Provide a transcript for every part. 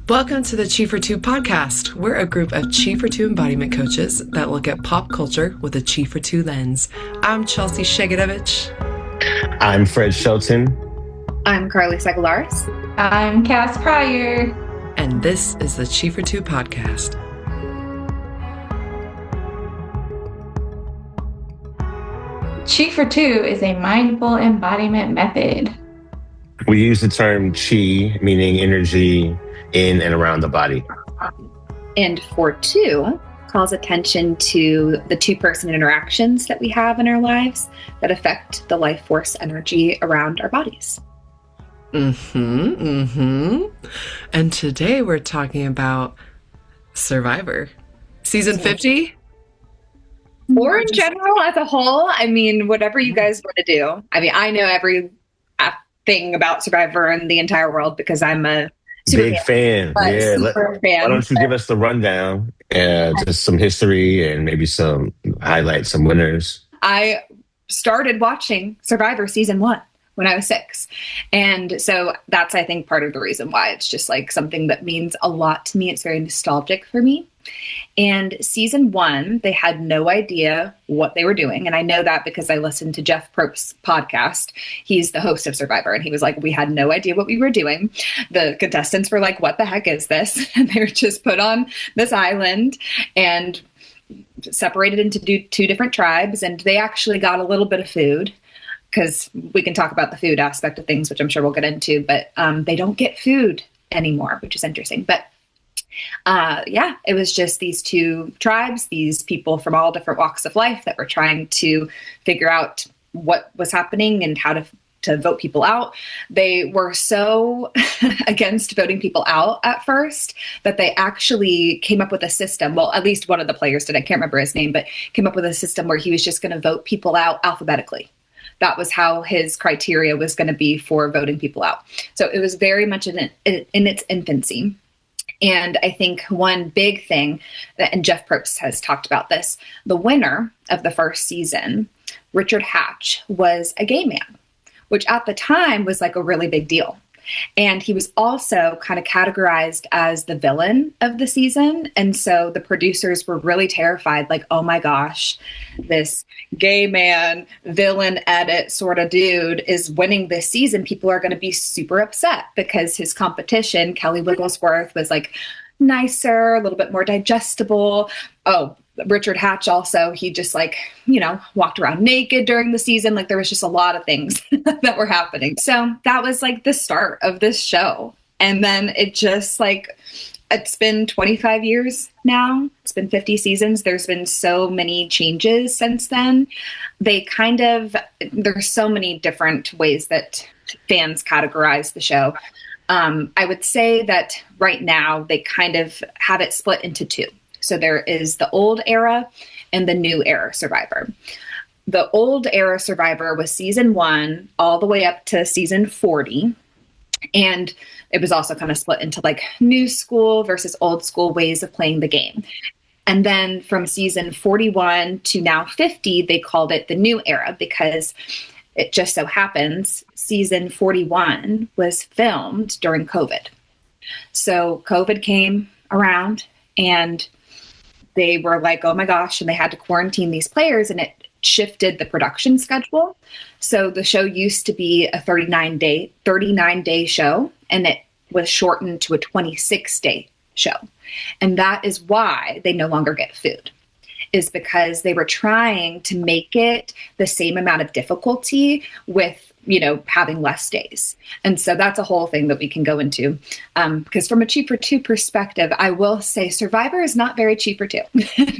Welcome to the Chi for Two podcast. We're a group of Chi for Two embodiment coaches that look at pop culture with a Chi for Two lens. I'm Chelsea Szegidewicz. I'm Fred Shelton. I'm Carly Sackellares. I'm Cas Pryor. And this is the Chi for Two podcast. Chi for Two is a mindful embodiment method. We use the term chi, meaning energy in and around the body. And for two calls attention to the two-person interactions that we have in our lives that affect the life force energy around our bodies. And today we're talking about Survivor. Season 50? Or in general, as a whole, I mean, whatever you guys want to do. I mean, I know every thing about Survivor in the entire world because I'm a big fan. Yeah, super fan. Why don't you give us the rundown and just some history and maybe some highlights, some winners. I started watching Survivor season 1 when I was 6. And so that's, I think, part of the reason why it's just like something that means a lot to me. It's very nostalgic for me. And season 1, they had no idea what they were doing. And I know that because I listened to Jeff Probst's podcast. He's the host of Survivor. And he was like, we had no idea what we were doing. The contestants were like, what the heck is this? And they were just put on this island and separated into two different tribes. And they actually got a little bit of food, because we can talk about the food aspect of things, which I'm sure we'll get into. But they don't get food anymore, which is interesting. But it was just these two tribes, these people from all different walks of life that were trying to figure out what was happening and how to vote people out. They were so against voting people out at first that they actually came up with a system. Well, at least one of the players did. I can't remember his name, but came up with a system where he was just going to vote people out alphabetically. That was how his criteria was going to be for voting people out. So it was very much in its infancy. And I think one big thing and Jeff Probst has talked about this, the winner of the first season, Richard Hatch, was a gay man, which at the time was like a really big deal. And he was also kind of categorized as the villain of the season. And so the producers were really terrified, like, oh my gosh, this gay man, villain edit sort of dude is winning this season. People are going to be super upset because his competition, Kelly Wigglesworth, was like nicer, a little bit more digestible. Oh, Richard Hatch also, he just walked around naked during the season. Like there was just a lot of things that were happening. So that was like the start of this show. And then it just it's been 25 years now. It's been 50 seasons. There's been so many changes since then. There's so many different ways that fans categorize the show. I would say that right now they kind of have it split into two. So there is the old era and the new era Survivor. The old era Survivor was season 1 all the way up to season 40. And it was also kind of split into like new school versus old school ways of playing the game. And then from season 41 to now 50, they called it the new era because it just so happens season 41 was filmed during COVID. So COVID came around and they were like, oh my gosh, and they had to quarantine these players, and it shifted the production schedule. So the show used to be a 39-day show, and it was shortened to a 26-day show. And that is why they no longer get food, is because they were trying to make it the same amount of difficulty with having less days. And so that's a whole thing that we can go into. Because from a Chi for Two perspective, I will say Survivor is not very Chi for Two.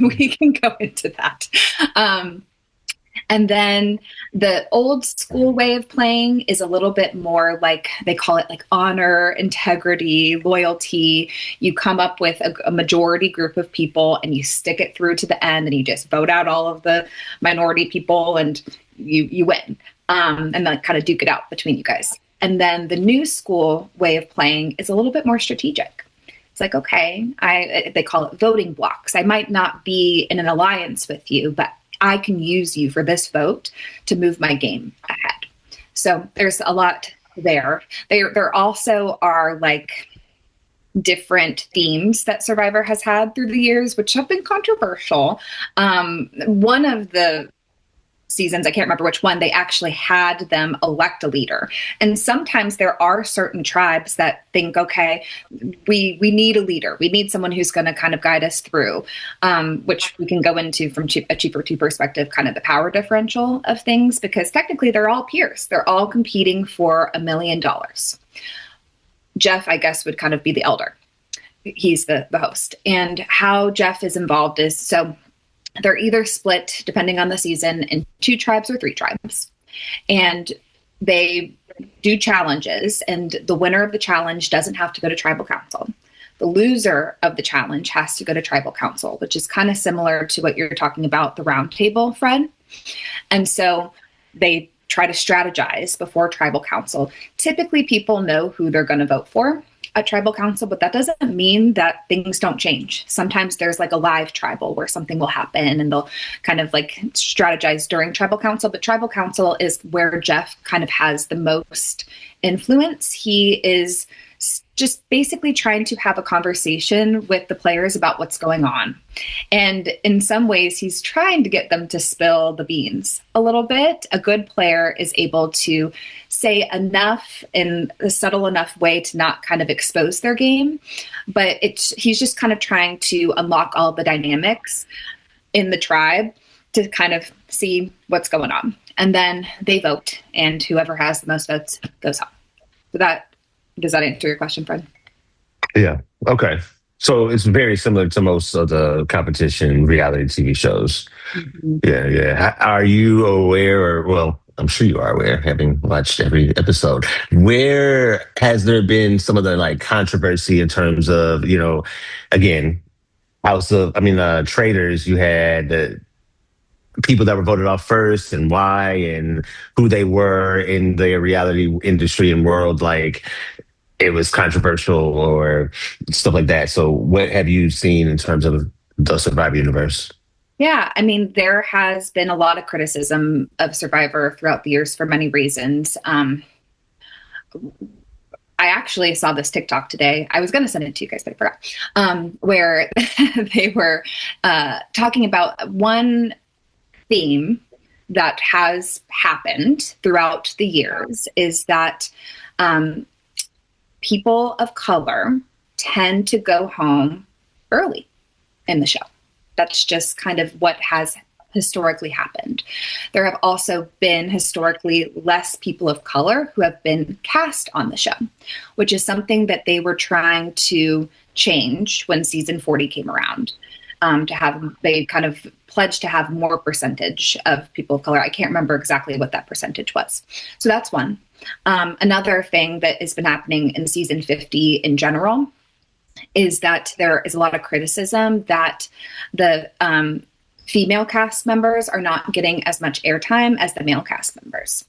We can go into that. And then the old school way of playing is a little bit more like, they call it like honor, integrity, loyalty. You come up with a majority group of people and you stick it through to the end and you just vote out all of the minority people and you win. And then kind of duke it out between you guys. And then the new school way of playing is a little bit more strategic. It's like, okay, they call it voting blocks. I might not be in an alliance with you, but I can use you for this vote to move my game ahead. So there's a lot there. There also are like different themes that Survivor has had through the years, which have been controversial. One of the seasons, I can't remember which one, they actually had them elect a leader. And sometimes there are certain tribes that think, okay, we need a leader. We need someone who's going to kind of guide us through, which we can go into from a Chief or Two perspective, kind of the power differential of things, because technically they're all peers. They're all competing for $1 million. Jeff, I guess, would kind of be the elder. He's the host. And how Jeff is involved is, so they're either split, depending on the season, in 2 tribes or 3 tribes. And they do challenges, and the winner of the challenge doesn't have to go to tribal council. The loser of the challenge has to go to tribal council, which is kind of similar to what you're talking about, the round table, Fred. And so they try to strategize before tribal council. Typically, people know who they're going to vote for at tribal council, but that doesn't mean that things don't change. Sometimes there's like a live tribal where something will happen and they'll kind of like strategize during tribal council. But tribal council is where Jeff kind of has the most influence. He is just basically trying to have a conversation with the players about what's going on. And in some ways, he's trying to get them to spill the beans a little bit. A good player is able to say enough in a subtle enough way to not kind of expose their game. But he's just kind of trying to unlock all the dynamics in the tribe to kind of see what's going on. And then they vote, and whoever has the most votes goes home. So does that answer your question, Fred? Yeah. Okay. So it's very similar to most of the competition reality TV shows. Mm-hmm. Yeah. Are you aware, or, well, I'm sure you are aware, having watched every episode, where has there been some of the like controversy in terms of, again, traders, you had the people that were voted off first and why and who they were in the reality industry and world, like it was controversial or stuff like that. So what have you seen in terms of the Survivor universe? Yeah, I mean, there has been a lot of criticism of Survivor throughout the years for many reasons. I actually saw this TikTok today. I was going to send it to you guys, but I forgot, where they were talking about one theme that has happened throughout the years is that people of color tend to go home early in the show. That's just kind of what has historically happened. There have also been historically less people of color who have been cast on the show, which is something that they were trying to change when season 40 came around. They kind of pledged to have more percentage of people of color. I can't remember exactly what that percentage was. So that's one. Another thing that has been happening in season 50 in general is that there is a lot of criticism that the female cast members are not getting as much airtime as the male cast members.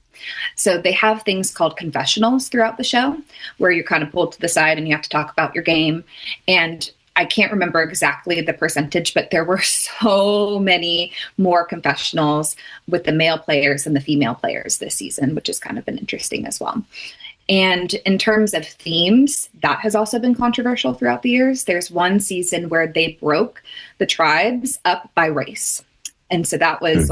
So they have things called confessionals throughout the show where you're kind of pulled to the side and you have to talk about your game. And I can't remember exactly the percentage, but there were so many more confessionals with the male players than the female players this season, which has kind of been interesting as well. And in terms of themes, that has also been controversial throughout the years. There's one season where they broke the tribes up by race. And so that was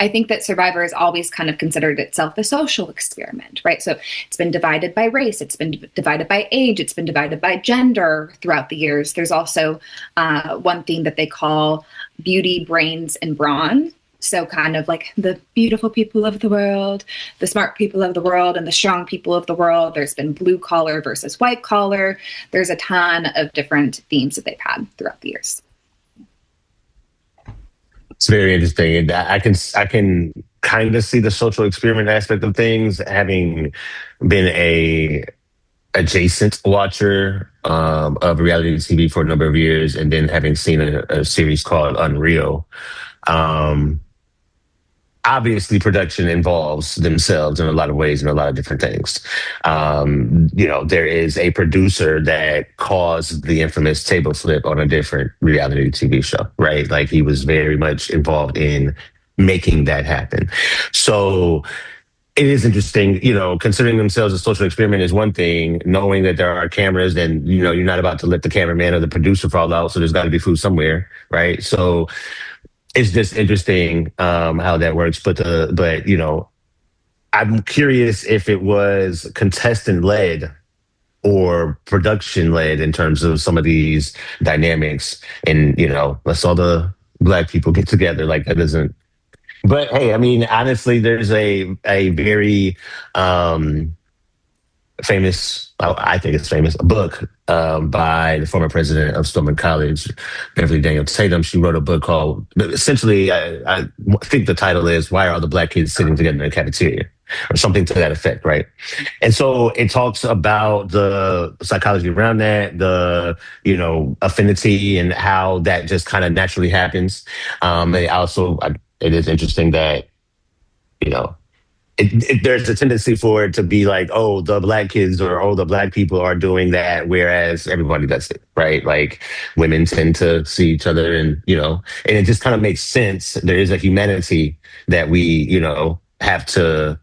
I think that Survivor has always kind of considered itself a social experiment, right? So it's been divided by race, it's been divided by age, it's been divided by gender throughout the years. There's also one theme that they call beauty, brains, and brawn. So kind of like the beautiful people of the world, the smart people of the world, and the strong people of the world. There's been blue collar versus white collar. There's a ton of different themes that they've had throughout the years. It's very interesting. And I can kind of see the social experiment aspect of things, having been a adjacent watcher of reality TV for a number of years, and then having seen a series called Unreal. Obviously, production involves themselves in a lot of ways and a lot of different things. There is a producer that caused the infamous table flip on a different reality TV show, right? Like he was very much involved in making that happen. So it is interesting, considering themselves a social experiment is one thing, knowing that there are cameras and, you're not about to let the cameraman or the producer fall out. So there's got to be food somewhere. Right. So it's just interesting how that works. But I'm curious if it was contestant led or production led in terms of some of these dynamics. And, let's all the Black people get together. Like that doesn't. But hey, I mean, honestly, there's a very famous, I think it's famous, a book by the former president of Stoneman College, Beverly Daniel Tatum. She wrote a book called, essentially, I think the title is "Why Are All the Black Kids Sitting Together in the Cafeteria?" or something to that effect, right? And so it talks about the psychology around that, the affinity, and how that just kind of naturally happens. It is interesting that there's a tendency for it to be like, oh, the Black kids or oh, the Black people are doing that, whereas everybody does it, right? Like women tend to see each other, and and it just kind of makes sense. There is a humanity that we have to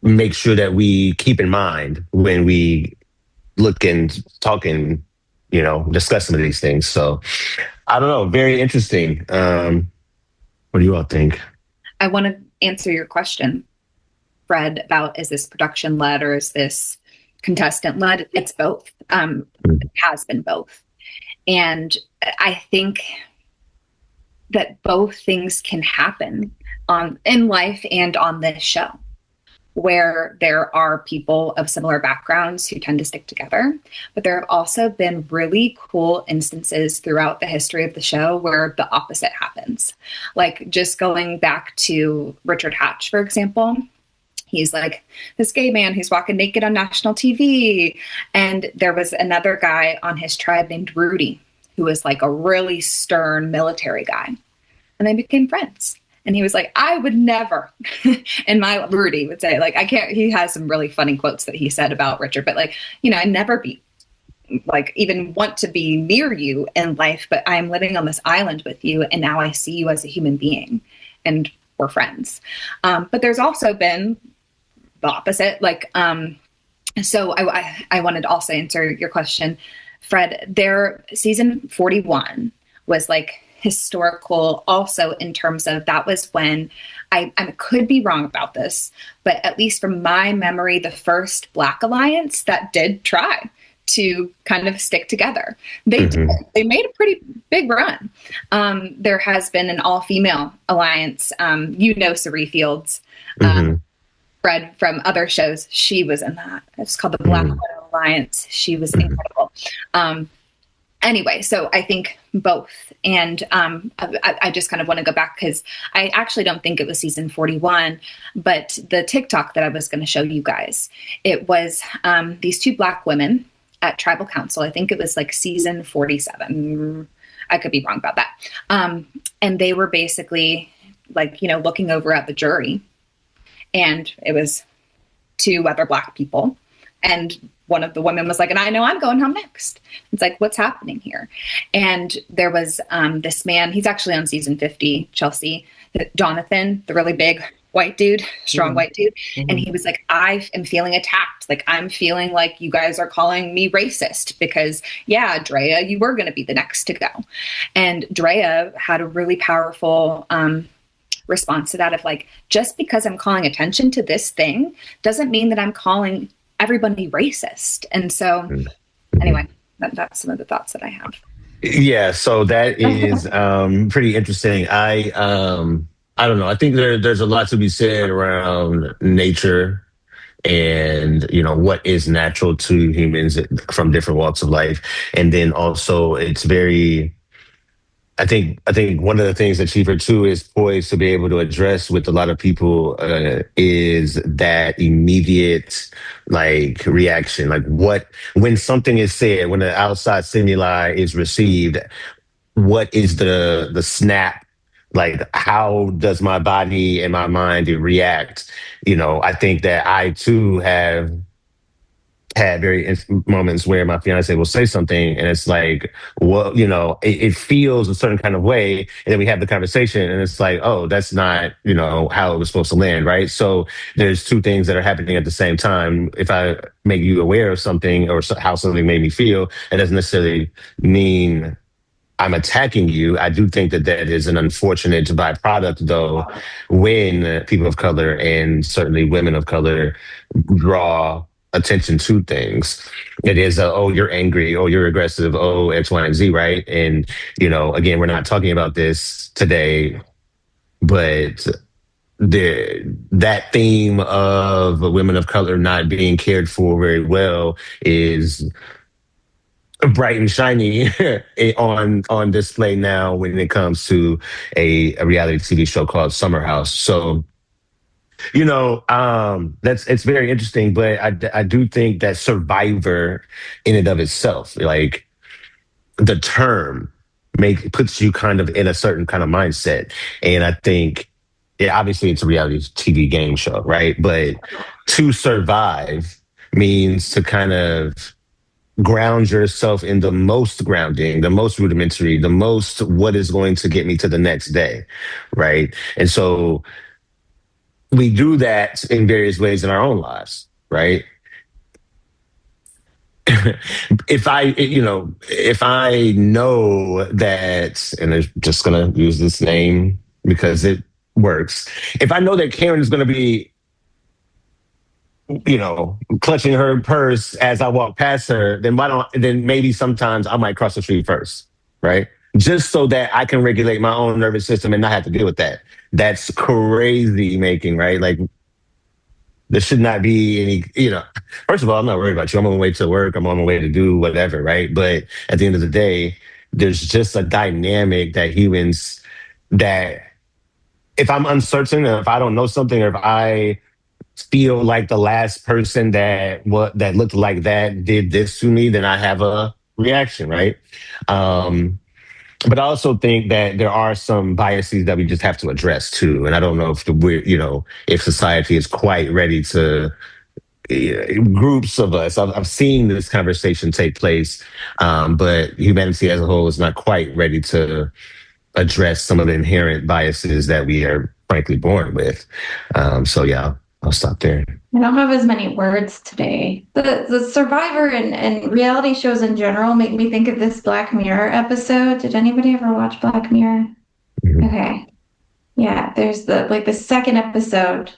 make sure that we keep in mind when we look and talk and discuss some of these things. So I don't know, very interesting. What do you all think? I want to answer your question, Fred, about is this production led or is this contestant led? It's both. It has been both. And I think that both things can happen in life and on this show, where there are people of similar backgrounds who tend to stick together. But there have also been really cool instances throughout the history of the show where the opposite happens. Like just going back to Richard Hatch, for example, he's like this gay man who's walking naked on national TV. And there was another guy on his tribe named Rudy, who was like a really stern military guy. And they became friends. And he was like, I would never, and my Rudy would say, like, I can't, he has some really funny quotes that he said about Richard, but like, I'd never be like, even want to be near you in life, but I'm living on this island with you. And now I see you as a human being and we're friends. But there's also been the opposite. Like, so I wanted to also answer your question, Fred. Their season 41 was like historical also in terms of that was when I could be wrong about this, but at least from my memory, the first Black alliance that did try to kind of stick together. They did. They made a pretty big run. There has been an all-female alliance. Cerie Fields, Fred, from other shows. She was in that. It's called the Black Widow Alliance. She was incredible. Anyway, so I think both. And I just kind of want to go back because I actually don't think it was season 41, but the TikTok that I was going to show you guys, it was these two Black women at Tribal Council. I think it was like season 47. I could be wrong about that. And they were basically like, looking over at the jury. And it was two other Black people. And one of the women was like, and I know I'm going home next. It's like, what's happening here? And there was this man, he's actually on season 50, Chelsea, Jonathan, the really big white dude, strong white dude. And he was like, I am feeling attacked. Like, I'm feeling like you guys are calling me racist because, yeah, Drea, you were going to be the next to go. And Drea had a really powerful response to that of like, just because I'm calling attention to this thing doesn't mean that I'm calling everybody racist. And so anyway, that's some of the thoughts that I have. Yeah, so that is pretty interesting. I don't know. I think there's a lot to be said around nature and what is natural to humans from different walks of life. And then also it's very, I think one of the things that Chief 2 is poised to be able to address with a lot of people is that immediate like reaction, like when something is said, when the outside stimuli is received, what is the snap? Like, how does my body and my mind react? I think that I too have had moments where my fiance will say something and it's like, well, it feels a certain kind of way. And then we have the conversation and it's like, oh, that's not, how it was supposed to land. Right. So there's two things that are happening at the same time. If I make you aware of something or how something made me feel, it doesn't necessarily mean I'm attacking you. I do think that that is an unfortunate byproduct, though, when people of color and certainly women of color draw attention to things. It is, oh, you're angry, oh, you're aggressive, oh, X, Y, and Z, right? And, again, we're not talking about this today, but that theme of women of color not being cared for very well is bright and shiny on display now when it comes to a reality TV show called Summer House. So, it's very interesting, but I do think that Survivor in and of itself, like the term puts you kind of in a certain kind of mindset. And I think, yeah, obviously it's a reality TV game show, right? But to survive means to kind of ground yourself in the most grounding, the most rudimentary, the most what is going to get me to the next day, right? And so we do that in various ways in our own lives, right? If I know that, and I'm just gonna use this name because it works. If I know that Karen is gonna be clutching her purse as I walk past her, then maybe sometimes I might cross the street first, right? Just so that I can regulate my own nervous system and not have to deal with that. That's crazy making, right? Like, there should not be any, first of all, I'm not worried about you. I'm on my way to work. I'm on my way to do whatever, right? But at the end of the day, there's just a dynamic that humans, that if I'm uncertain, or if I don't know something, or if I feel like the last person that looked like that did this to me, then I have a reaction, right? But I also think that there are some biases that we just have to address too. And I don't know if society is quite ready to, groups of us. I've seen this conversation take place, but humanity as a whole is not quite ready to address some of the inherent biases that we are frankly born with. So yeah, I'll stop there. I don't have as many words today. The Survivor and reality shows in general make me think of this Black Mirror episode. Did anybody ever watch Black Mirror? Mm-hmm. Okay. Yeah, there's the second episode.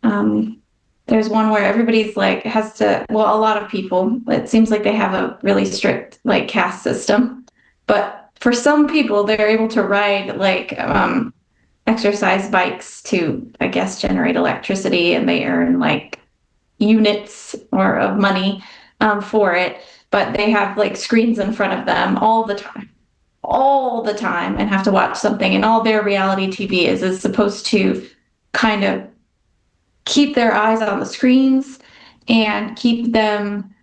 There's one where everybody's a lot of people, it seems like they have a really strict caste system. But for some people, they're able to ride exercise bikes to, I guess, generate electricity, and they earn units of money for it. But they have screens in front of them all the time, and have to watch something. And all their reality TV is supposed to kind of keep their eyes on the screens and keep them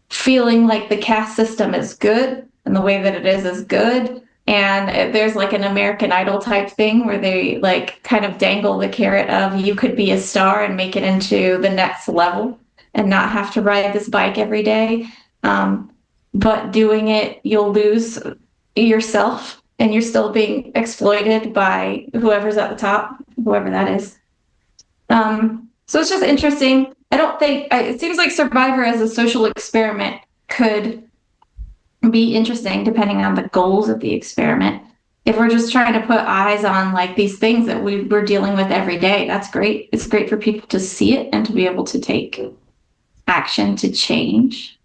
feeling like the caste system is good and the way that it is good. And there's an American Idol type thing where they kind of dangle the carrot of, you could be a star and make it into the next level and not have to ride this bike every day. But doing it, you'll lose yourself and you're still being exploited by whoever's at the top, whoever that is. So it's just interesting. I don't think, it seems like Survivor as a social experiment could be interesting depending on the goals of the experiment. If we're just trying to put eyes on these things that we're dealing with every day, that's great. It's great for people to see it and to be able to take action to change.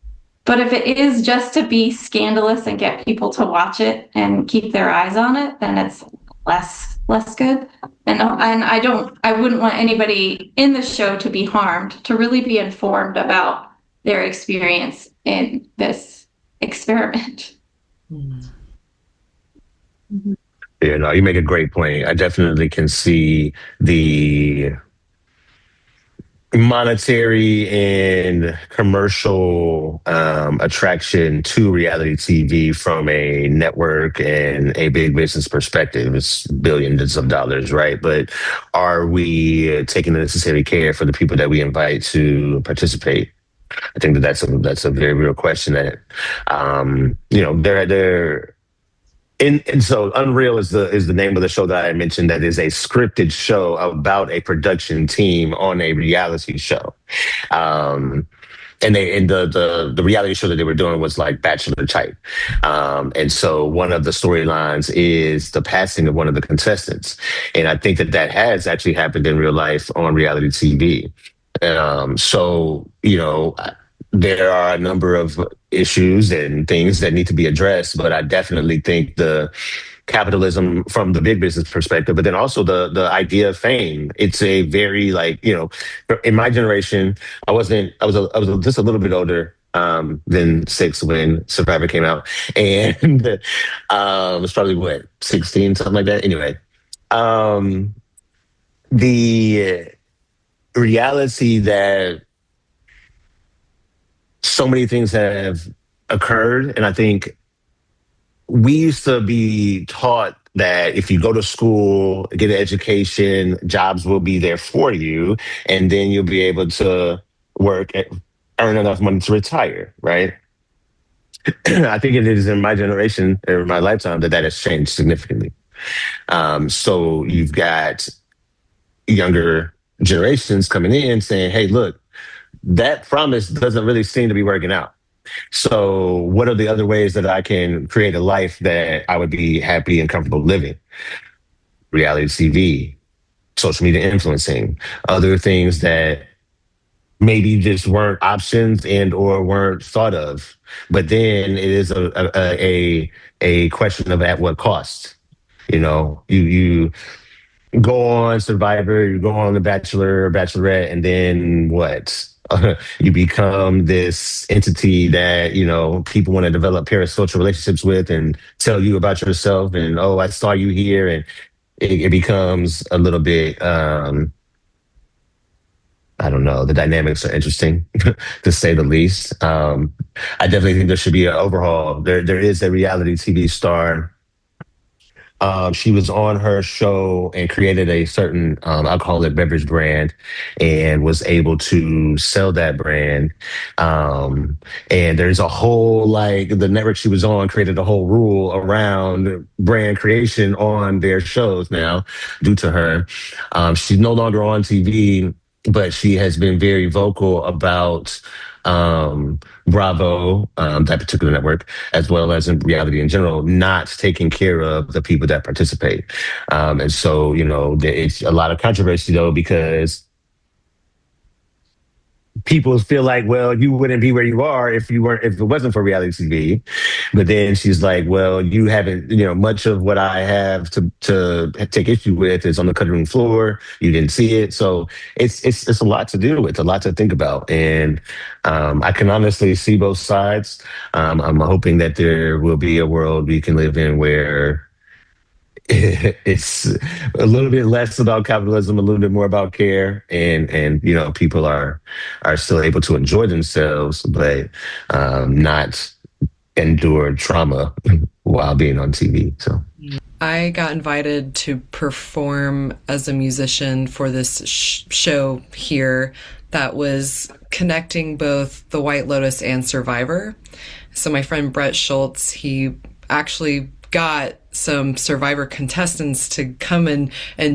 But if it is just to be scandalous and get people to watch it and keep their eyes on it, then it's less good. And I wouldn't want anybody in the show to be harmed, to really be informed about their experience in this experiment. Mm-hmm. Yeah, no, you make a great point. I definitely can see the monetary and commercial attraction to reality TV from a network and a big business perspective. It's billions of dollars, right? But are we taking the necessary care for the people that we invite to participate? I think that that's a very real question that they're and so Unreal is the name of the show that I mentioned, that is a scripted show about a production team on a reality show. And the reality show that they were doing was like Bachelor type. And so one of the storylines is the passing of one of the contestants. And I think that has actually happened in real life on reality TV. There are a number of issues and things that need to be addressed, but I definitely think the capitalism from the big business perspective, but then also the idea of fame. It's a very in my generation, I was just a little bit older than 6 when Survivor came out, and it was probably 16, something like that. Anyway, the reality that so many things have occurred. And I think we used to be taught that if you go to school, get an education, jobs will be there for you, and then you'll be able to work, earn enough money to retire, right? I think it is in my generation, or my lifetime, that has changed significantly. So you've got younger generations coming in saying, hey, look, that promise doesn't really seem to be working out. So what are the other ways that I can create a life that I would be happy and comfortable living? Reality TV, social media influencing, other things that maybe just weren't options and or weren't thought of. But then it is a question of at what cost. You go on Survivor, you go on The Bachelor or Bachelorette, and then what? You become this entity that, people want to develop parasocial relationships with and tell you about yourself. And, oh, I saw you here. And it becomes a little bit, I don't know, the dynamics are interesting to say the least. I definitely think there should be an overhaul. There is a reality TV star. She was on her show and created a certain alcoholic beverage brand and was able to sell that brand. And there's a whole, the network she was on created a whole rule around brand creation on their shows now due to her. She's no longer on TV, but she has been very vocal about Bravo, that particular network, as well as in reality in general, not taking care of the people that participate. And so, it's a lot of controversy though, because people feel like, well, you wouldn't be where you are if it wasn't for reality TV. But then she's like, well, you haven't, much of what I have to take issue with is on the cutting room floor. You didn't see it. So it's a lot to deal with, a lot to think about. And I can honestly see both sides. I'm hoping that there will be a world we can live in where it's a little bit less about capitalism, a little bit more about care, and people are still able to enjoy themselves, but not endure trauma while being on TV. So I got invited to perform as a musician for this show here that was connecting both The White Lotus and Survivor. So my friend Brett Schultz, he actually got some Survivor contestants to come and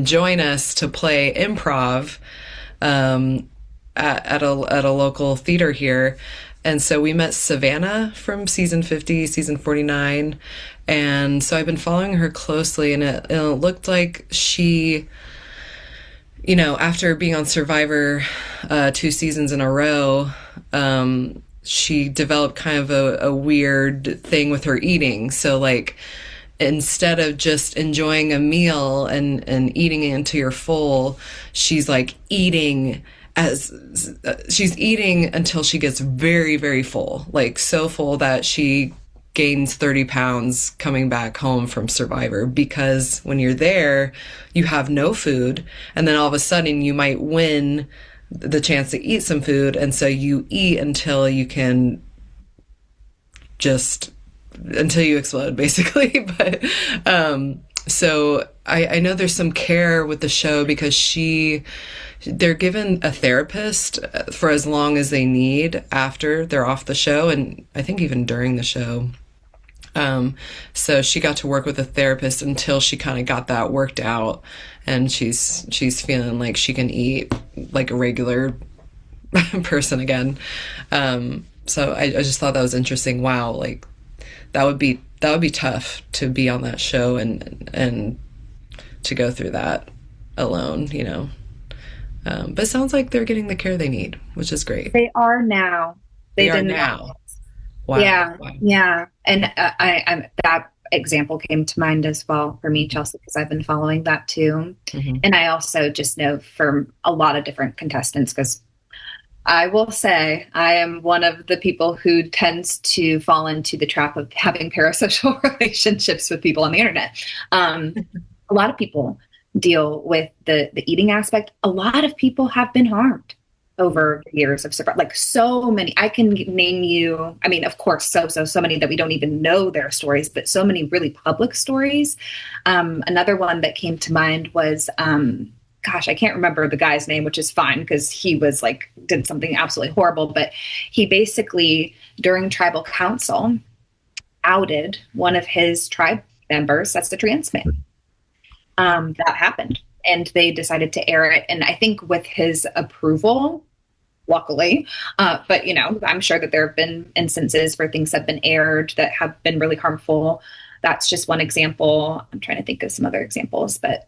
join us to play improv at a local theater here. And so we met Savannah from season 50, season 49. And so I've been following her closely, and it looked like she, after being on Survivor 2 seasons in a row, she developed kind of a weird thing with her eating. So instead of just enjoying a meal and eating it until you're full, she's eating until she gets very, very full, so full that she gains 30 pounds coming back home from Survivor, because when you're there, you have no food. And then all of a sudden you might win the chance to eat some food. And so you eat until you can until you explode, basically. But so I know there's some care with the show because they're given a therapist for as long as they need after they're off the show, and I think even during the show. So she got to work with a therapist until she kind of got that worked out, and she's feeling like she can eat like a regular person again. So I just thought that was interesting. Wow, like that would be tough to be on that show and to go through that alone, you know. But it sounds like they're getting the care they need, which is great. They are now. They are now. Wow. Yeah, wow. yeah. And I that example came to mind as well for me, Chelsea, because I've been following that too. Mm-hmm. And I also just know from a lot of different contestants, because I will say I am one of the people who tends to fall into the trap of having parasocial relationships with people on the internet. A lot of people deal with the eating aspect. A lot of people have been harmed over years of survival. Like so many, I can name you, I mean, of course, so many that we don't even know their stories, but so many really public stories. Another one that came to mind was, gosh, I can't remember the guy's name, which is fine because he was like, did something absolutely horrible, but he basically during tribal council outed one of his tribe members as a trans man. That happened. And they decided to air it. And I think with his approval, luckily, but, you know, I'm sure that there have been instances where things have been aired that have been really harmful. That's just one example. I'm trying to think of some other examples, but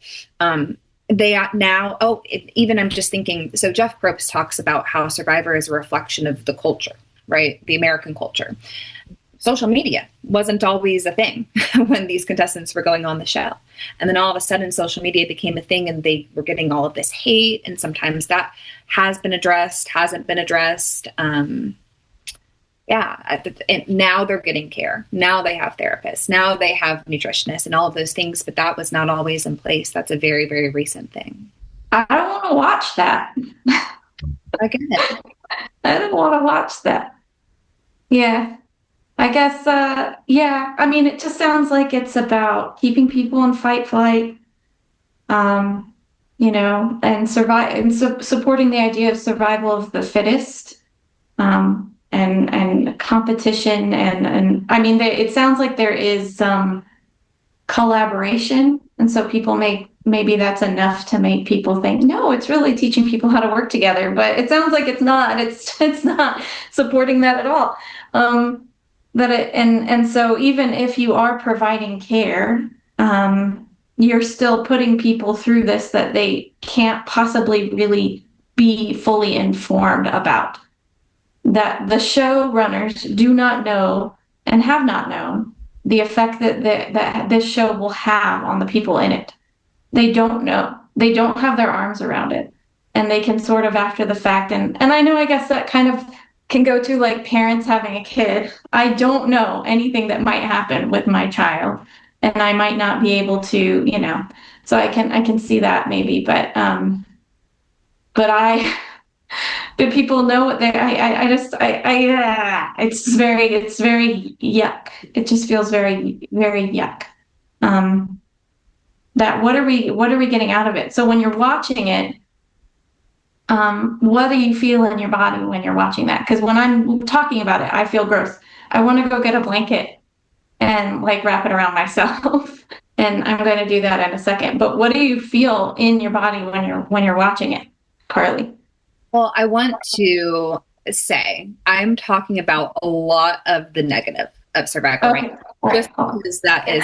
they are now, even I'm just thinking, so Jeff Probst talks about how Survivor is a reflection of the culture, right? The American culture. Social media wasn't always a thing when these contestants were going on the show. And then all of a sudden social media became a thing and they were getting all of this hate. And sometimes that has been addressed, hasn't been addressed. And now they're getting care. Now they have therapists. Now they have nutritionists and all of those things. But that was not always in place. That's a very, very recent thing. I don't want to watch that. I get it. I don't want to watch that. Yeah. I guess, I mean, it just sounds like it's about keeping people in fight, flight, you know, and supporting the idea of survival of the fittest, and competition. And I mean, it sounds like there is some collaboration. And so maybe that's enough to make people think, no, it's really teaching people how to work together. But it sounds like it's not. It's not supporting that at all. And so even if you are providing care, you're still putting people through this that they can't possibly really be fully informed about. That the showrunners do not know and have not known the effect that this show will have on the people in it. They don't know. They don't have their arms around it. And they can sort of after the fact. And I know, I guess that kind of can go to like parents having a kid. I don't know anything that might happen with my child, and I might not be able to, you know, so I can see that maybe, but people know what it's very yuck. It just feels very, very yuck. That what are we getting out of it? So when you're watching it, what do you feel in your body when you're watching that? Because when I'm talking about it, I feel gross. I want to go get a blanket and like wrap it around myself. And I'm going to do that in a second. But what do you feel in your body when you're watching it, Carly? Well, I want to say I'm talking about a lot of the negative of Survivor right now, just because that is,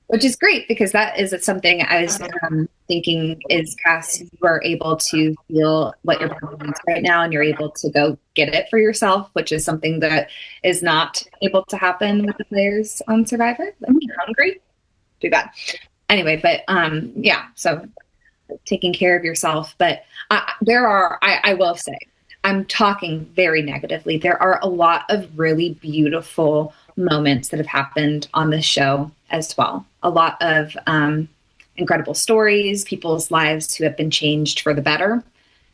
which is great because that is something I was thinking is Cass, you are able to feel what your body needs right now and you're able to go get it for yourself, which is something that is not able to happen with the players on Survivor. Like, you're hungry, do that. Anyway, but so taking care of yourself. But I will say, I'm talking very negatively. There are a lot of really beautiful moments that have happened on this show as well. A lot of incredible stories, people's lives who have been changed for the better.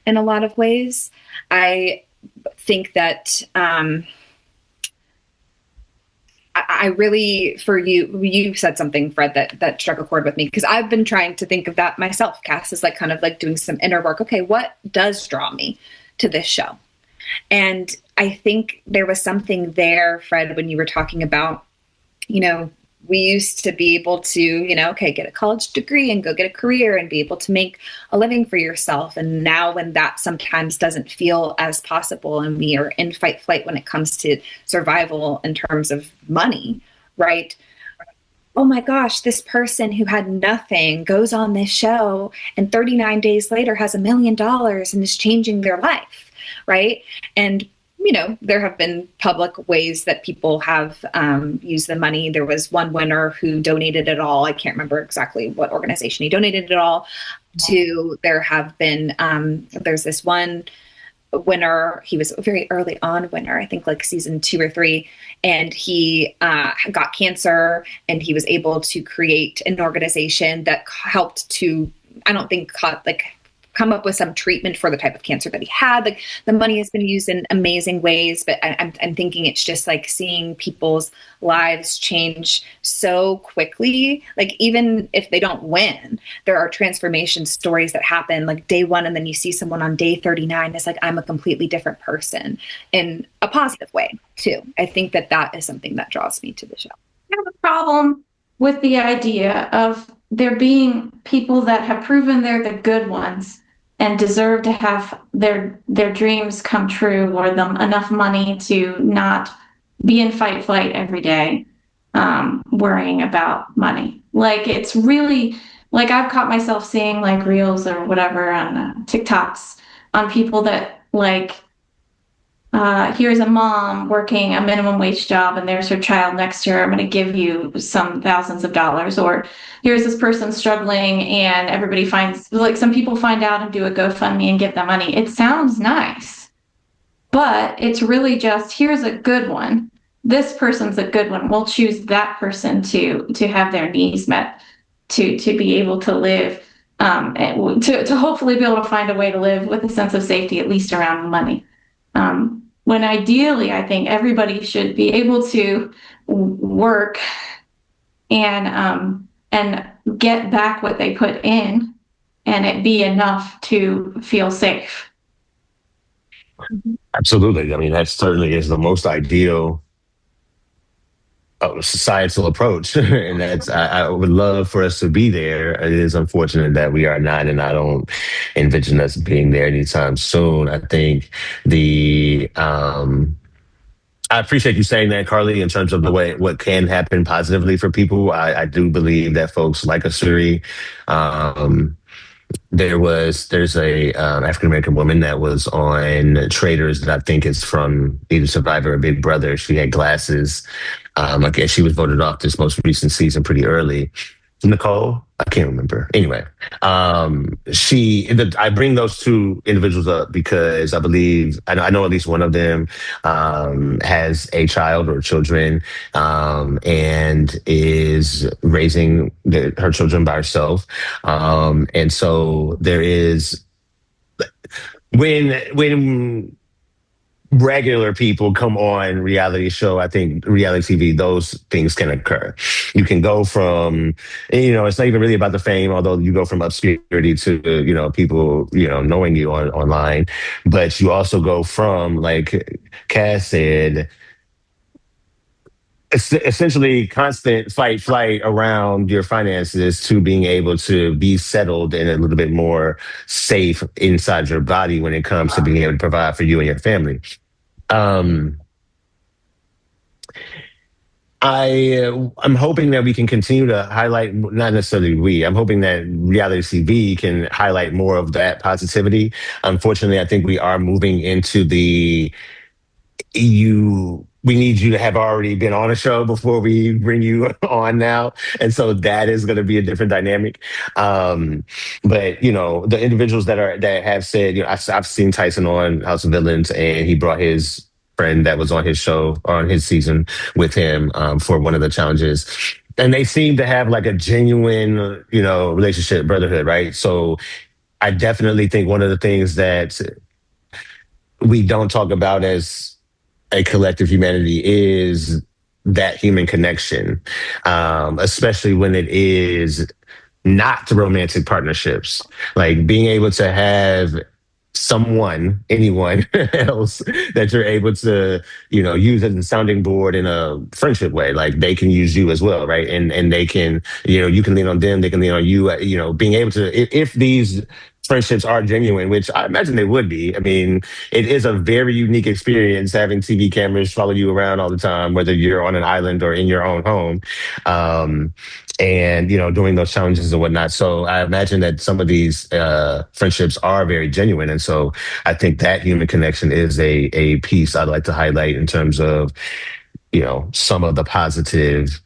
in a lot of ways. I think that I really, for you said something, Fred, that struck a chord with me, because I've been trying to think of that myself. Cass is like kind of like doing some inner work. Okay, what does draw me to this show? And I think there was something there, Fred, when you were talking about, we used to be able to, okay, get a college degree and go get a career and be able to make a living for yourself. And now when that sometimes doesn't feel as possible, and we are in fight flight when it comes to survival in terms of money, right? Oh my gosh, this person who had nothing goes on this show and 39 days later has $1 million and is changing their life, right? And there have been public ways that people have used the money. There was one winner who donated it all. I can't remember exactly what organization he donated it all to. There have been, there's this one winner. He was a very early on winner, I think like season 2 or 3. And he got cancer, and he was able to create an organization that helped to, I don't think, come up with some treatment for the type of cancer that he had. Like, the money has been used in amazing ways, but I'm thinking it's just like seeing people's lives change so quickly. Like, even if they don't win, there are transformation stories that happen like day 1, and then you see someone on day 39. It's like, I'm a completely different person in a positive way too. I think that is something that draws me to the show. I have a problem with the idea of there being people that have proven they're the good ones and deserve to have their dreams come true, or them enough money to not be in fight flight every day, worrying about money. Like, it's really, like, I've caught myself seeing like reels or whatever on TikToks on people that like, here's a mom working a minimum wage job and there's her child next to her. I'm going to give you some thousands of dollars. Or here's this person struggling, and everybody finds, like, some people find out and do a GoFundMe and give them money. It sounds nice, but it's really just, here's a good one. This person's a good one. We'll choose that person to have their needs met, to be able to live, and to hopefully be able to find a way to live with a sense of safety, at least around money. When ideally, I think everybody should be able to work and get back what they put in, and it be enough to feel safe. Absolutely. I mean, that certainly is the most ideal societal approach. And I would love for us to be there. It is unfortunate that we are not, and I don't envision us being there anytime soon. I think I appreciate you saying that, Carly, in terms of the way what can happen positively for people. I do believe that folks like Asuri, there's a African American woman that was on Traders that I think is from either Survivor or Big Brother. She had glasses. I guess she was voted off this most recent season pretty early. Nicole, I can't remember. Anyway, I bring those two individuals up because I believe I know at least one of them has a child or children, and is raising her children by herself, and so there is when regular people come on reality show, I think reality TV, those things can occur. You can go from, it's not even really about the fame, although you go from obscurity to, people, knowing you online. But you also go from, like Cass said, essentially constant flight around your finances to being able to be settled and a little bit more safe inside your body when it comes to being able to provide for you and your family. I'm hoping that we can continue to highlight, not necessarily I'm hoping that reality TV can highlight more of that positivity. Unfortunately, I think we are moving into we need you to have already been on a show before we bring you on now. And so that is going to be a different dynamic. But, the individuals that have said, I've seen Tyson on House of Villains, and he brought his friend that was on his show, on his season with him, for one of the challenges. And they seem to have like a genuine, relationship, brotherhood, right? So I definitely think one of the things that we don't talk about as a collective humanity is that human connection, especially when it is not the romantic partnerships. Like being able to have someone, anyone else that you're able to, use as a sounding board in a friendship way. Like they can use you as well, right? And they can, you can lean on them, they can lean on you. Being able to, if these friendships are genuine, which I imagine they would be. I mean, it is a very unique experience having TV cameras follow you around all the time, whether you're on an island or in your own home. And doing those challenges and whatnot. So I imagine that some of these friendships are very genuine, and so I think that human connection is a piece I'd like to highlight in terms of some of the positive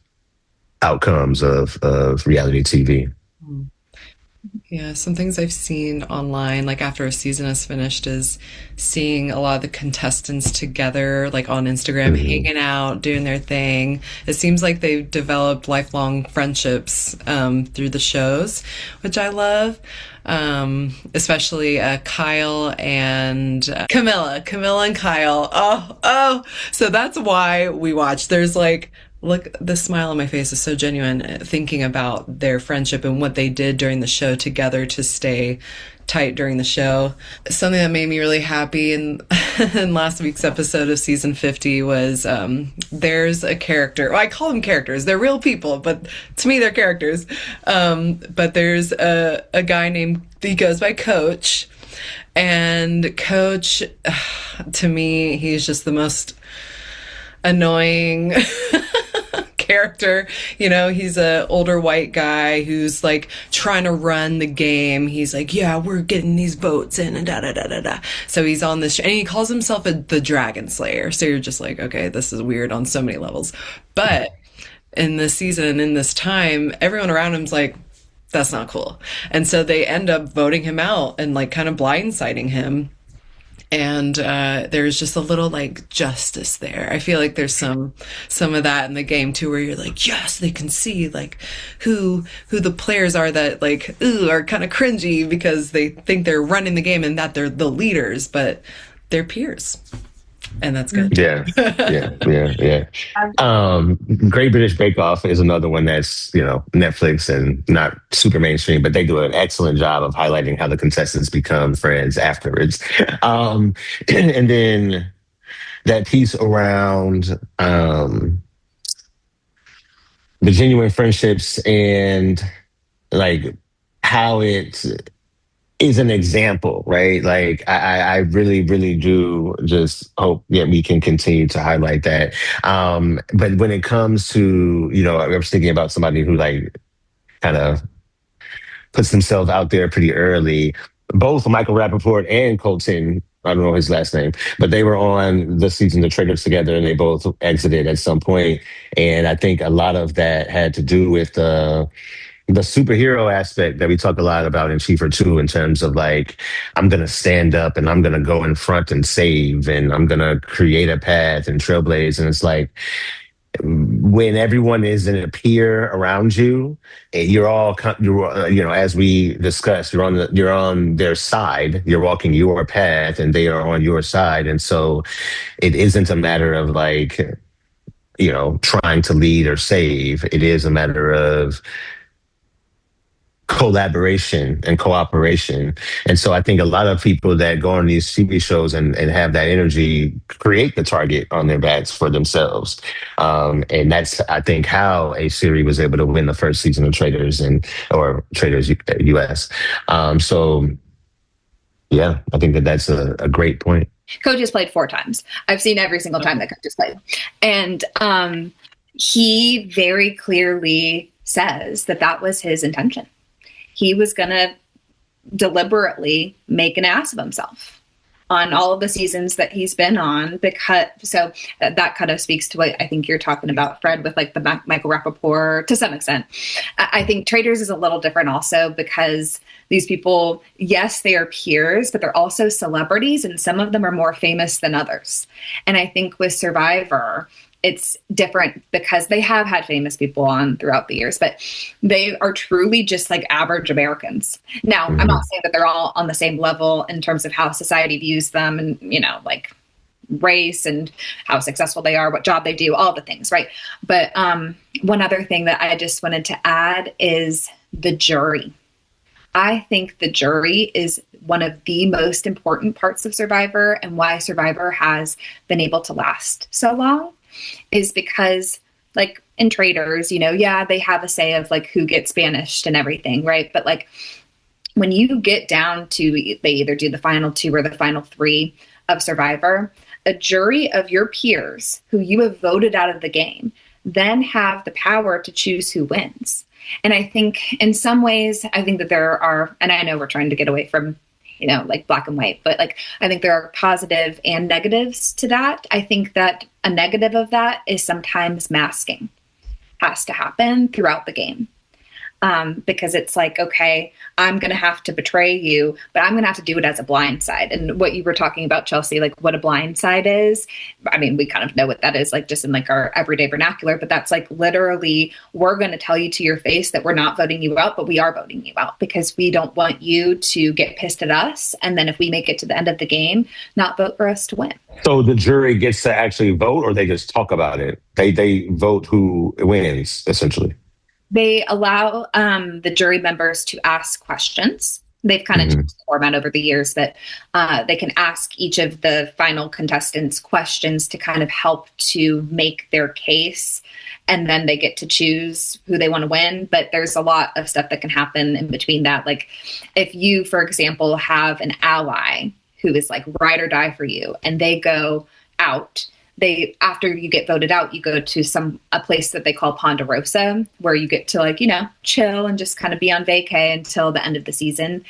outcomes of reality TV. Yeah, some things I've seen online, like after a season is finished, is seeing a lot of the contestants together, like on Instagram, hanging out, doing their thing. It seems like they've developed lifelong friendships through the shows, which I love. Especially Kyle and Camilla and Kyle. Oh, so that's why we watch. There's like, look, the smile on my face is so genuine thinking about their friendship and what they did during the show together to stay tight during the show. Something that made me really happy in last week's episode of season 50 was there's a character. Well, I call them characters. They're real people, but to me, they're characters. But there's a guy named, he goes by Coach. And Coach, to me, he's just the most annoying character. He's a older white guy who's like trying to run the game. He's like, yeah, we're getting these votes in and da da da da da. So he's on this, and he calls himself the Dragon Slayer. So you're just like, okay, this is weird on so many levels. But in this season and in this time, everyone around him's like, that's not cool. And so they end up voting him out and like kind of blindsiding him. And there's just a little like justice there. I feel like there's some of that in the game too, where you're like, yes, they can see like who the players are that like are kind of cringy because they think they're running the game and that they're the leaders, but they're peers. And that's good. Yeah. Great British Bake Off is another one that's, Netflix and not super mainstream, but they do an excellent job of highlighting how the contestants become friends afterwards. And then that piece around the genuine friendships and like how it is an example, right? Like I really, really do just hope that we can continue to highlight that. But when it comes to, I was thinking about somebody who like kind of puts themselves out there pretty early. Both Michael Rappaport and Colton, I don't know his last name, but they were on the season of Traitors together and they both exited at some point. And I think a lot of that had to do with the superhero aspect that we talk a lot about in Chief 2 in terms of like, I'm going to stand up and I'm going to go in front and save and I'm going to create a path and trailblaze. And it's like, when everyone is in a peer around you, you're all, as we discussed, you're on their side, you're walking your path and they are on your side. And so it isn't a matter of like, trying to lead or save. It is a matter of collaboration and cooperation. And so I think a lot of people that go on these TV shows and have that energy create the target on their backs for themselves. And that's, I think, how a series was able to win the first season of Traitors or Traitors US. So yeah, I think that's a great point. Coach has played 4 times. I've seen every single time that Coach has played. And he very clearly says that was his intention. He was going to deliberately make an ass of himself on all of the seasons that he's been on, because so that kind of speaks to what I think you're talking about, Fred, with like the Michael Rappaport to some extent. I think Traitors is a little different also because these people, yes, they are peers, but they're also celebrities and some of them are more famous than others. And I think with Survivor, it's different because they have had famous people on throughout the years, but they are truly just like average Americans. Now, I'm not saying that they're all on the same level in terms of how society views them and, you know, like race and how successful they are, what job they do, all the things, right? But one other thing that I just wanted to add is the jury. I think the jury is one of the most important parts of Survivor, and why Survivor has been able to last so long is because, like, in Traders, you know, yeah, they have a say of like who gets banished and everything, right? But like when you get down to, they either do the final 2 or the final 3 of Survivor, a jury of your peers who you have voted out of the game then have the power to choose who wins. And I think in some ways, I think that there are, and I know we're trying to get away from, you know, like black and white, but like, I think there are positive and negatives to that. I think that a negative of that is sometimes masking has to happen throughout the game. Because it's like, okay, I'm going to have to betray you, but I'm going to have to do it as a blind side. And what you were talking about, Chelsea, like what a blind side is, I mean, we kind of know what that is, like just in like our everyday vernacular, but that's like literally, we're going to tell you to your face that we're not voting you out, but we are voting you out because we don't want you to get pissed at us. And then if we make it to the end of the game, not vote for us to win. So the jury gets to actually vote, or they just talk about it? They vote who wins, essentially. They allow the jury members to ask questions. They've kind of changed the format over the years that they can ask each of the final contestants questions to kind of help to make their case. And then they get to choose who they want to win. But there's a lot of stuff that can happen in between that. Like if you, for example, have an ally who is like ride or die for you and they go out, after you get voted out, you go to a place that they call Ponderosa, where you get to like, you know, chill and just kind of be on vacay until the end of the season.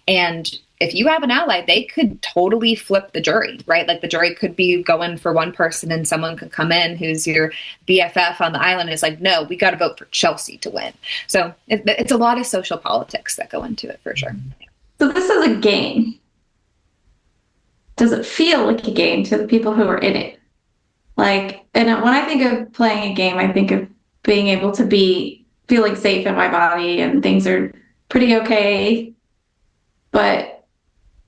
And if you have an ally, they could totally flip the jury, right? Like the jury could be going for one person and someone could come in who's your BFF on the island and is like, no, we got to vote for Chelsea to win. So it's a lot of social politics that go into it for sure. So this is a game. Does it feel like a game to the people who are in it? Like, and when I think of playing a game, I think of being able to be feeling safe in my body and things are pretty okay. But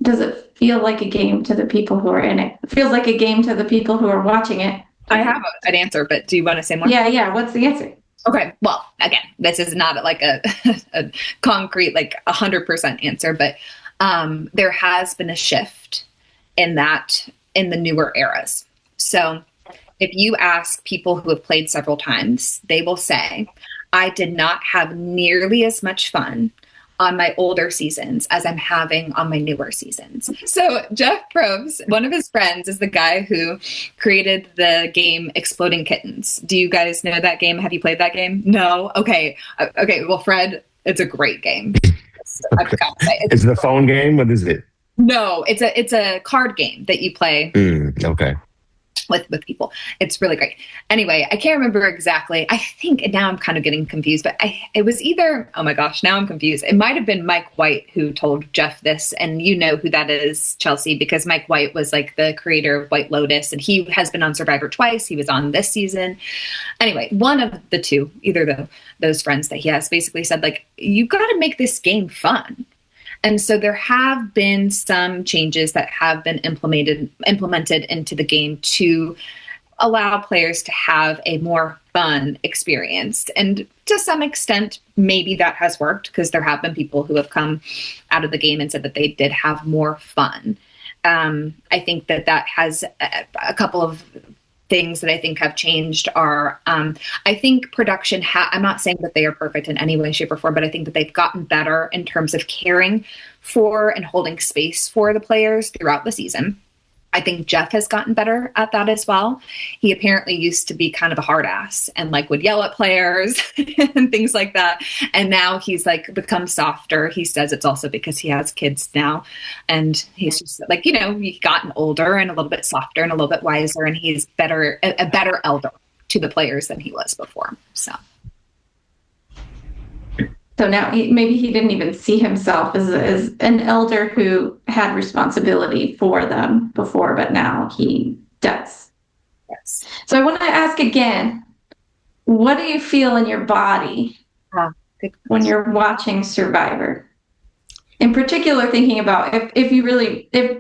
does it feel like a game to the people who are in it? It feels like a game to the people who are watching it. I have an answer, but do you want to say more? Yeah. What's the answer? Okay. Well, again, this is not like a concrete, like 100% answer, but there has been a shift in the newer eras. So if you ask people who have played several times, they will say, I did not have nearly as much fun on my older seasons as I'm having on my newer seasons. So Jeff Probst, one of his friends, is the guy who created the game Exploding Kittens. Do you guys know that game? Have you played that game? No? Okay. Well, Fred, it's a great game. Okay. Is it a phone game? What is it? No, it's a card game that you play. Okay. With people. It's really great. Anyway, I can't remember exactly. I think now I'm kind of getting confused, but it was either, oh my gosh, now I'm confused. It might have been Mike White who told Jeff this, and you know who that is, Chelsea, because Mike White was like the creator of White Lotus, and he has been on Survivor twice. He was on this season. Anyway, one of the two, either those friends that he has, basically said, like, you got to make this game fun. And so there have been some changes that have been implemented into the game to allow players to have a more fun experience. And to some extent, maybe that has worked because there have been people who have come out of the game and said that they did have more fun. I think that has a couple of things that I think have changed are, I think production, I'm not saying that they are perfect in any way, shape, or form, but I think that they've gotten better in terms of caring for and holding space for the players throughout the season. I think Jeff has gotten better at that as well. He apparently used to be kind of a hard ass and like would yell at players and things like that. And now he's like become softer. He says it's also because he has kids now. And he's just like, you know, he's gotten older and a little bit softer and a little bit wiser. And he's a better elder to the players than he was before. So now maybe he didn't even see himself as an elder who had responsibility for them before, but now he does. So I want to ask again, what do you feel in your body when you're watching Survivor? In particular, thinking about if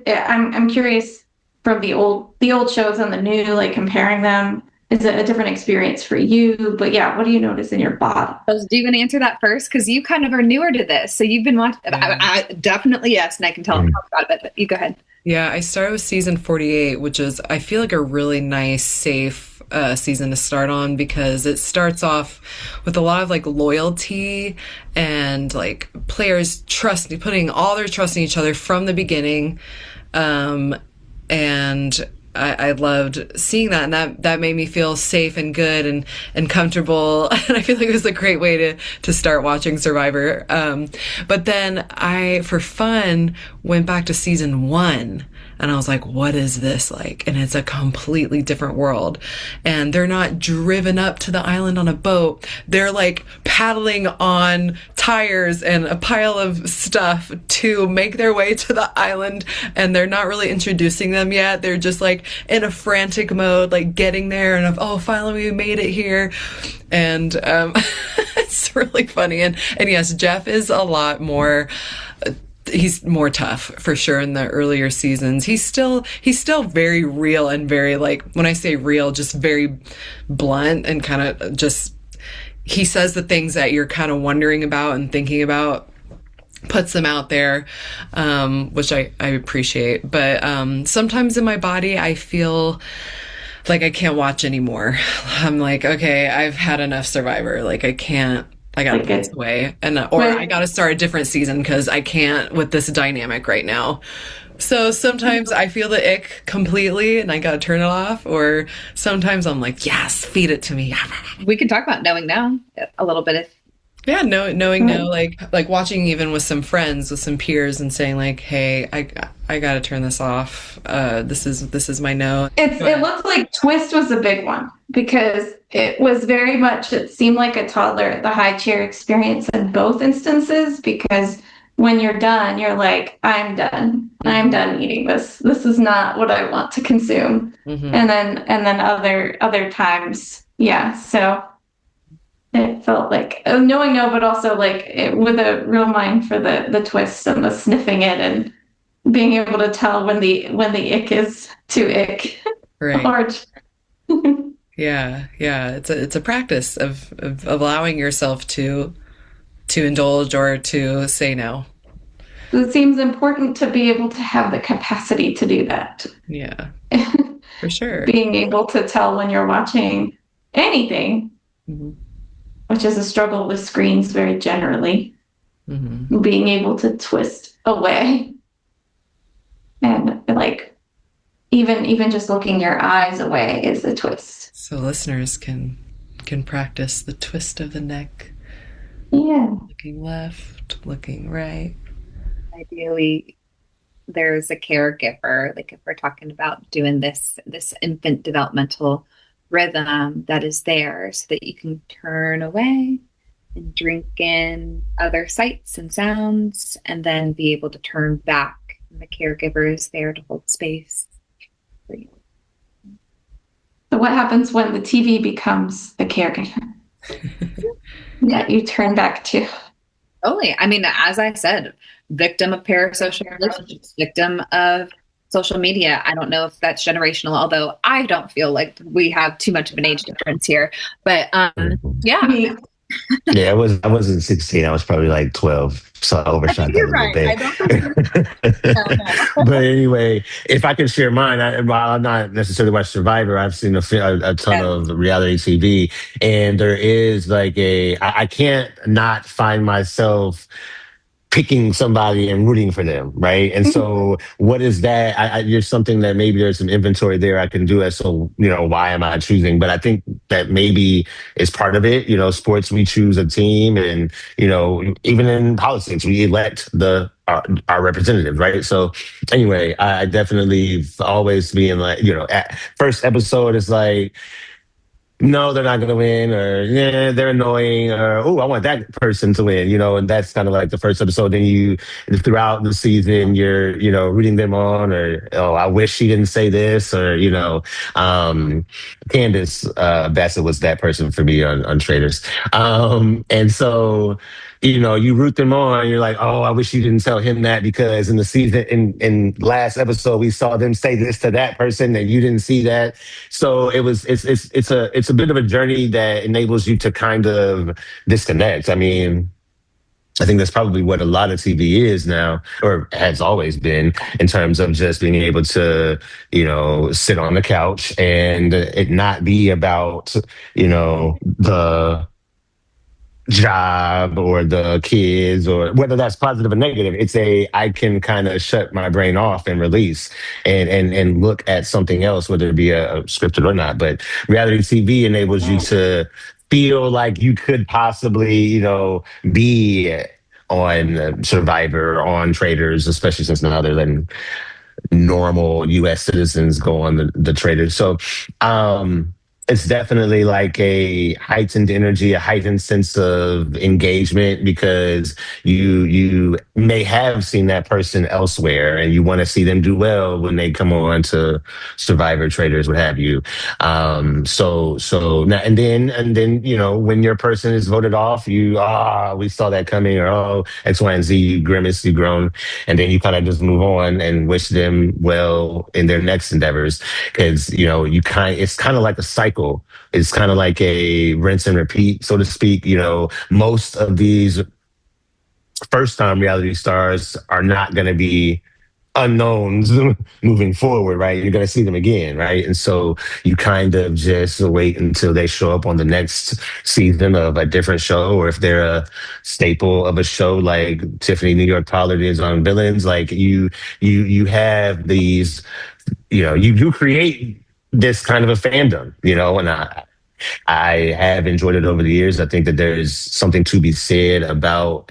I'm curious from the old shows and the new, like comparing them, is it a different experience for you? But yeah, what do you notice in your body? Do you want to answer that first? Because you kind of are newer to this. So you've been watching. I definitely, yes. And I can talk about it, but you go ahead. Yeah, I started with season 48, which is, I feel like, a really nice, safe season to start on, because it starts off with a lot of like loyalty and like players putting all their trust in each other from the beginning. And I loved seeing that, and that made me feel safe and good and comfortable. And I feel like it was a great way to start watching Survivor. But then I, for fun, went back to season 1. And I was like, what is this like? And it's a completely different world. And they're not driven up to the island on a boat. They're like paddling on tires and a pile of stuff to make their way to the island. And they're not really introducing them yet. They're just like in a frantic mode, like getting there and finally we made it here. And it's really funny. And yes, Jeff is a lot more... he's more tough for sure in the earlier seasons. He's still very real and very, like, when I say real, just very blunt and kind of just, he says the things that you're kind of wondering about and thinking about, puts them out there, which I appreciate. But sometimes in my body, I feel like I can't watch anymore. I'm like, okay, I've had enough Survivor. Like, I gotta put this away, or I gotta start a different season because I can't with this dynamic right now. So sometimes I feel the ick completely and I gotta turn it off, or sometimes I'm like, yes, feed it to me. We can talk about knowing now a little bit. Knowing now, like watching even with some friends, with some peers, and saying like, hey, I gotta turn this off. This is my no. It looked like Twist was a big one, because it was very much, it seemed like a toddler at the high chair experience in both instances, because when you're done, you're like, I'm done eating this. This is not what I want to consume. Mm-hmm. And then other times, yeah. So it felt like knowing no, but also like with a real mind for the twists and the sniffing it and being able to tell when the ick is too ick. Right. Large. Yeah. It's a practice of allowing yourself to indulge or to say no. It seems important to be able to have the capacity to do that. Yeah, for sure. Being able to tell when you're watching anything, mm-hmm. which is a struggle with screens very generally. Mm-hmm. Being able to twist away and like even just looking your eyes away is a twist. So listeners can practice the twist of the neck. Yeah. Looking left, looking right. Ideally, there's a caregiver, like if we're talking about doing this infant developmental rhythm that is there so that you can turn away and drink in other sights and sounds and then be able to turn back. And the caregiver is there to hold space for you. So what happens when the TV becomes the caregiver? That you turn back to? Totally. I mean, as I said, victim of parasocial relationships, victim of social media. I don't know if that's generational, although I don't feel like we have too much of an age difference here. But yeah. Yeah, I wasn't 16. I was probably like 12. So I overshot that a little bit. But anyway, if I can share mine, while I'm not necessarily watching Survivor, I've seen a ton of reality TV. And there is like I can't not find myself picking somebody and rooting for them, right? And so what is that? There's something that maybe there's some inventory there I can do as so, why am I choosing? But I think that maybe is part of it. Sports, we choose a team, and, even in politics, we elect our representatives, right? So anyway, I definitely always being like, at first episode is like, no, they're not going to win, or yeah, they're annoying, or oh, I want that person to win, and that's kind of like the first episode. Then throughout the season, you're, rooting them on, or oh, I wish she didn't say this, or Candace Bassett was that person for me on Traders, and so. You root them on. You're like, oh, I wish you didn't tell him that because in the season, in last episode, we saw them say this to that person, and you didn't see that. So it's a bit of a journey that enables you to kind of disconnect. I mean, I think that's probably what a lot of TV is now, or has always been, in terms of just being able to, sit on the couch and it not be about, the job or the kids, or whether that's positive or negative. I can kind of shut my brain off and release and look at something else, whether it be a scripted or not. But reality TV enables you to feel like you could possibly, be on Survivor, on Traders, especially since now they're letting normal U.S. citizens go on the Traders. So, it's definitely like a heightened energy, a heightened sense of engagement, because you may have seen that person elsewhere and you want to see them do well when they come on to Survivor, Traders, what have you. So now and then when your person is voted off, we saw that coming, or X, Y, and Z, you grimace, you groan, and then you kind of just move on and wish them well in their next endeavors, because it's kind of like a cycle. It's kind of like a rinse and repeat, so to speak. Most of these first time reality stars are not going to be unknowns moving forward, right? You're going to see them again, right? And so you kind of just wait until they show up on the next season of a different show, or if they're a staple of a show like Tiffany New York Pollard is on Villains, like you have these, you do create this kind of a fandom, and I have enjoyed it over the years. I think that there is something to be said about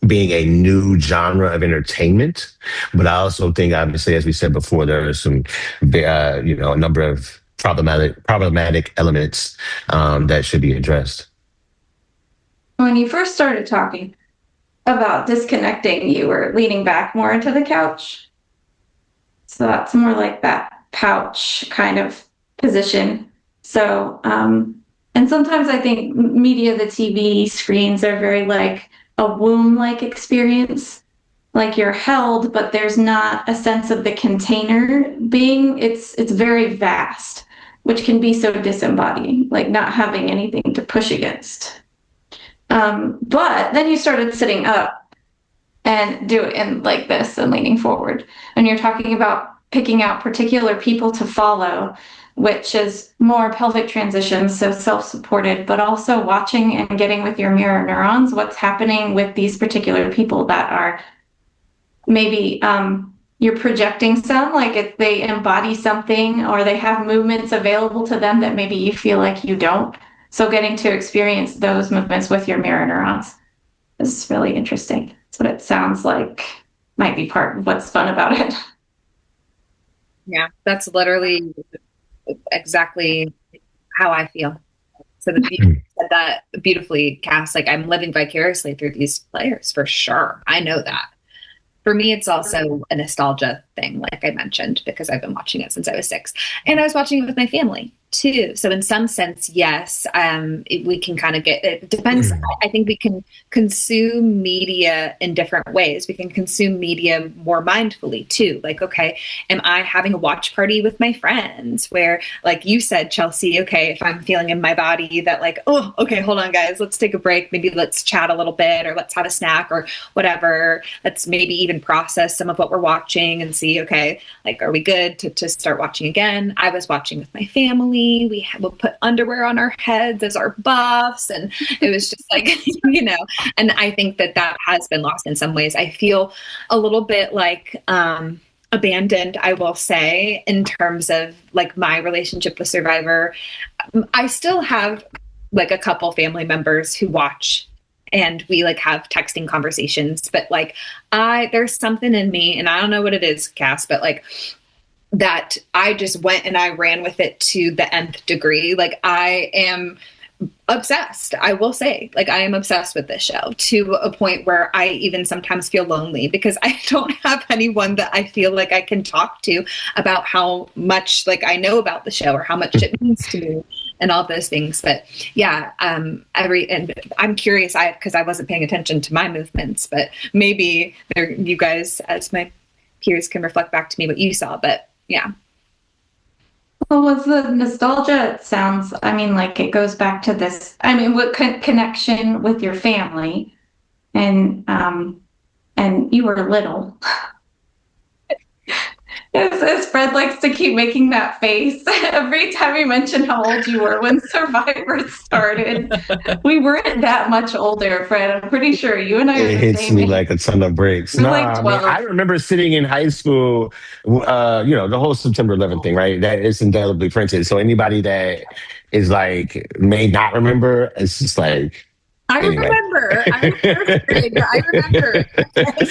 being a new genre of entertainment, but I also think, obviously, as we said before, there are some, a number of problematic elements that should be addressed. When you first started talking about disconnecting, you were leaning back more into the couch. So that's more like that pouch kind of position. So, and sometimes I think media, the TV screens are very like a womb-like experience. Like you're held, but there's not a sense of the container being, it's very vast, which can be so disembodying, like not having anything to push against. But then you started sitting up and doing like this and leaning forward. And you're talking about picking out particular people to follow, which is more pelvic transitions, so self-supported, but also watching and getting with your mirror neurons, what's happening with these particular people that are maybe you're projecting some, like if they embody something or they have movements available to them that maybe you feel like you don't. So getting to experience those movements with your mirror neurons is really interesting. That's what it sounds like might be part of what's fun about it. Yeah, that's literally exactly how I feel. So you said that beautifully, Cass. Like I'm living vicariously through these players for sure. I know that. For me, it's also a nostalgia thing, like I mentioned, because I've been watching it since I was 6. And I was watching it with my family, too. So in some sense, yes, we can kind of it depends. I think we can consume media in different ways. We can consume media more mindfully, too. Like, okay, am I having a watch party with my friends where, like you said, Chelsea, okay, if I'm feeling in my body that like, oh, okay, hold on, guys, let's take a break. Maybe let's chat a little bit, or let's have a snack or whatever. Let's maybe even process some of what we're watching and see, okay, like, are we good to start watching again? I was watching with my family. We'll put underwear on our heads as our buffs. And it was just like, and I think that has been lost in some ways. I feel a little bit like abandoned, I will say, in terms of like my relationship with Survivor. I still have like a couple family members who watch, and we like have texting conversations, but like there's something in me, and I don't know what it is, Cass, but like that I just went and I ran with it to the nth degree. Like, I am obsessed. I will say, like, I am obsessed with this show to a point where I even sometimes feel lonely because I don't have anyone that I feel like I can talk to about how much, like, I know about the show or how much it means to me and all those things. But yeah, and I'm curious, because I wasn't paying attention to my movements, but maybe you guys, as my peers, can reflect back to me what you saw. But yeah. Well, with the nostalgia, it sounds, I mean, like it goes back to this, I mean, what connection with your family, and you were little. As Fred likes to keep making that face every time you mention how old you were when Survivor started. We weren't that much older, Fred. I'm pretty sure you and I are the It hits same me age. like a ton of bricks. We're No, like I mean, 12. I remember sitting in high school, the whole September 11th thing, right? That is indelibly printed. So anybody that is like, may not remember, it's just like, I anyway. remember. I'm first grade, but I remember.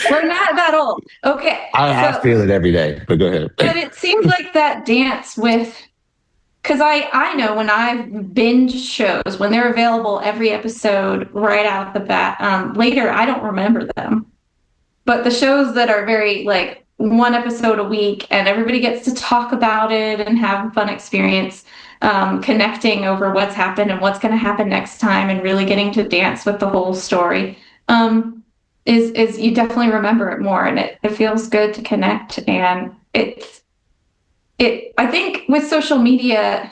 We're not that old. Okay. I feel it every day, but go ahead. But it seems like that dance with, because I know when I've binge shows, when they're available every episode right out the bat, later I don't remember them. But the shows that are very like one episode a week and everybody gets to talk about it and have a fun experience, connecting over what's happened and what's going to happen next time and really getting to dance with the whole story, is you definitely remember it more, and it feels good to connect. And I think with social media,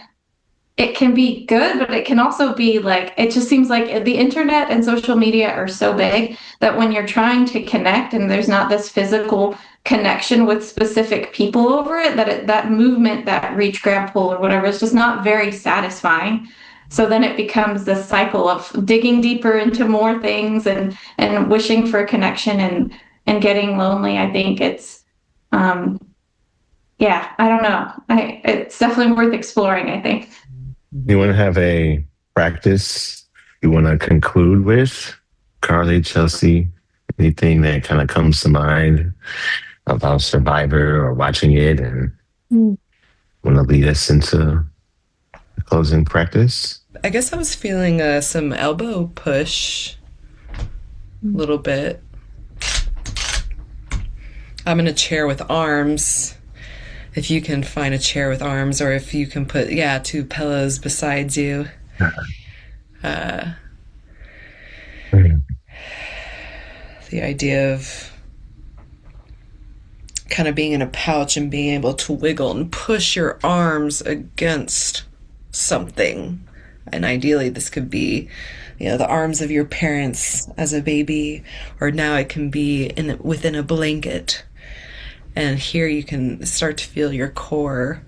it can be good, but it can also be like, it just seems like the internet and social media are so big that when you're trying to connect and there's not this physical connection with specific people over it, that movement, that reach, grab, pull, or whatever, is just not very satisfying. So then it becomes this cycle of digging deeper into more things and wishing for a connection and getting lonely. I think it's, yeah, I don't know. It's definitely worth exploring, I think. You want to have a practice you want to conclude with? Carly, Chelsea, anything that kind of comes to mind about Survivor or watching it, and want to lead us into the closing practice? I guess I was feeling some elbow push a little bit. I'm in a chair with arms. If you can find a chair with arms, or if you can put, two pillows beside you. The idea of kind of being in a pouch and being able to wiggle and push your arms against something. And ideally this could be, the arms of your parents as a baby, or now it can be within a blanket. And here you can start to feel your core,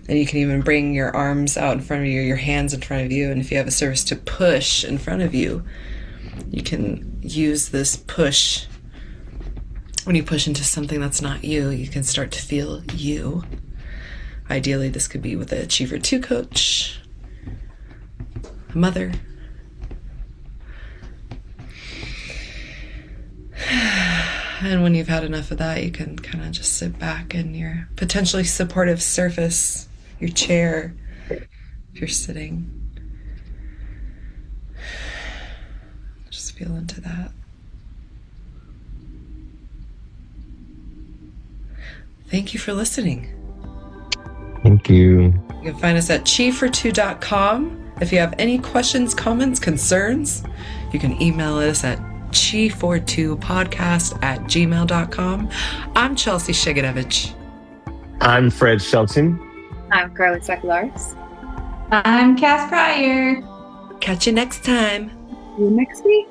and you can even bring your arms out in front of you, your hands in front of you. And if you have a surface to push in front of you, you can use this push. When you push into something that's not you, you can start to feel you. Ideally, this could be with a Achiever 2 coach, a mother. And when you've had enough of that, you can kind of just sit back in your potentially supportive surface, your chair, if you're sitting. Just feel into that. Thank you for listening. Thank you. You can find us at chi42.com. If you have any questions, comments, concerns, you can email us at chi42podcast@gmail.com. I'm Chelsea Szegidewicz. I'm Fred Shelton. I'm Carly Sackellares. I'm Cas Pryor. Catch you next time. See you next week.